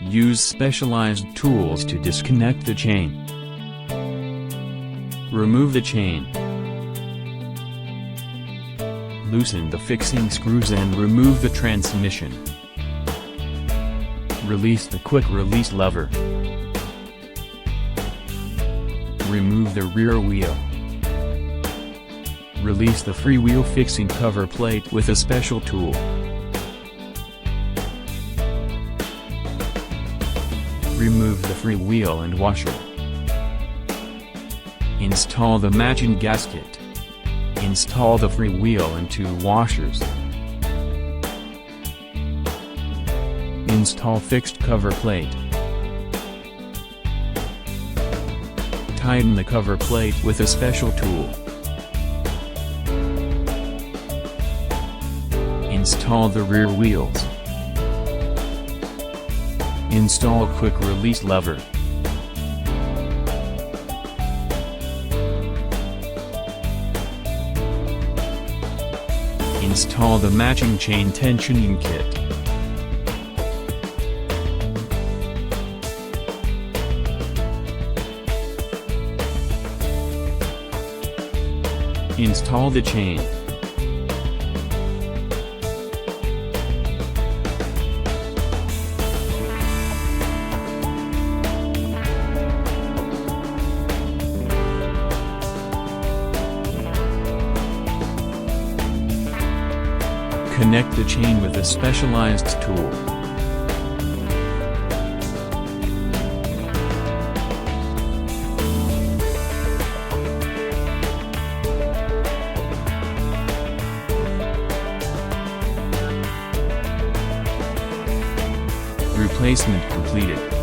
Use specialized tools to disconnect the chain. Remove the chain. Loosen the fixing screws and remove the transmission. Release the quick release lever. Remove the rear wheel. Release the freewheel fixing cover plate with a special tool. Remove the freewheel and washer. Install the matching gasket. Install the freewheel and 2 washers. Install fixed cover plate. Tighten the cover plate with a special tool. Install the rear wheels. Install quick release lever. Install the matching chain tensioning kit. Install the chain. Connect the chain with a specialized tool. Replacement completed.